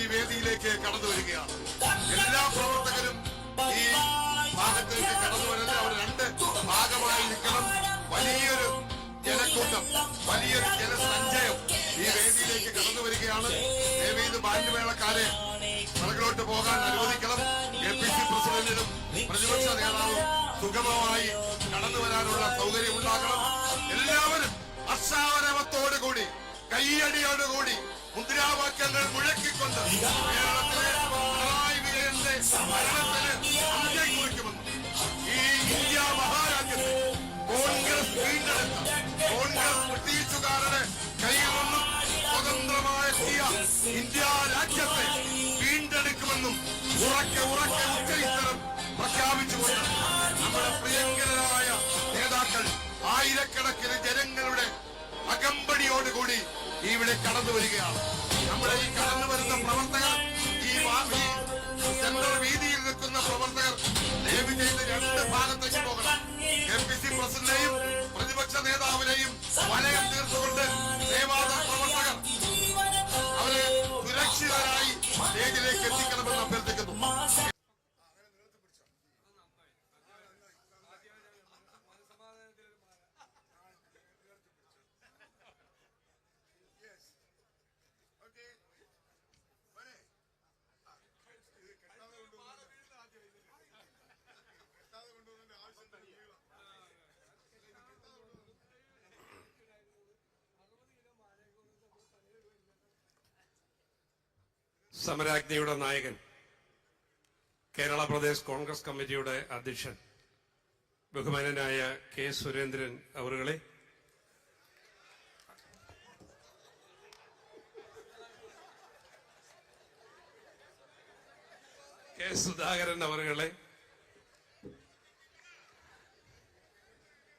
ഈ വേദിയിലേക്ക് കടന്നു വരികയാണ്. എല്ലാ പ്രവർത്തകരും ഈ ഭാഗത്തേക്ക് കടന്നു വരുന്നത് അവർ രണ്ട് ഭാഗമായി നിൽക്കണം. വലിയൊരു ജനക്കൂട്ടം, വലിയൊരു ജനസഞ്ചയം ഈ വേദിയിലേക്ക് കടന്നു വരികയാണ്. ദേവീത് ബാൻഡ്മേളക്കാരെ പുറകിലോട്ട് പോകാൻ അനുവദിക്കണം. APC പ്രസിഡന്റിനും പ്രതിപക്ഷ നേതാവും സുഗമമായി കടന്നു വരാനുള്ള സൗകര്യം ഉണ്ടാക്കണം. എല്ലാവരും അക്ഷാവരവത്തോടുകൂടി കയ്യടിയോടുകൂടി മുദ്രാവാക്യങ്ങൾ മുഴക്കിക്കൊണ്ട് കേരളത്തിലെ പിണറായി വിജയന്റെ ഭരണത്തിന് അന്ത്യം കുറിക്കുമെന്നും ഈ ഇന്ത്യ മഹാരാജ്യത്തെ കോൺഗ്രസ് വീണ്ടെടുത്ത കോൺഗ്രസ് ബ്രിട്ടീഷുകാരുടെ കയ്യിൽ നിന്നും സ്വതന്ത്രമായ ഇന്ത്യ രാജ്യത്തെ വീണ്ടെടുക്കുമെന്നും ഉറക്കെ ഉറക്കെ ഉച്ചയിത്തരം പ്രഖ്യാപിച്ചുകൊണ്ട് നമ്മുടെ പ്രിയങ്കരരായ നേതാക്കൾ ആയിരക്കണക്കിന് ജനങ്ങളുടെ അകമ്പടിയോടുകൂടി ഇവിടെ കടന്നു വരികയാണ്. നമ്മുടെ ഈ കടന്നു വരുന്ന പ്രവർത്തകർ, ഈ സെൻട്രൽ വീതിയിൽ നിൽക്കുന്ന പ്രവർത്തകർ ദയവ് ചെയ്ത് രണ്ട് ഭാഗത്തേക്ക് പോകണം. APC പ്രസിഡന്റിനെയും പ്രതിപക്ഷ നേതാവിനെയും വലയം തീർത്തുകൊണ്ട് സേവാദള പ്രവർത്തകർ അവരെ സുരക്ഷിതരായി സ്റ്റേജിലേക്ക് എത്തിക്കണമെന്ന് അഭ്യർത്ഥിക്കുന്നു. സമരാജ്ഞിയുടെ നായകൻ, കേരള പ്രദേശ് കോൺഗ്രസ് കമ്മിറ്റിയുടെ അധ്യക്ഷൻ ബഹുമാനനായ കെ സുരേന്ദ്രൻ അവറുകളെ, കെ സുധാകരൻ അവറുകളെ,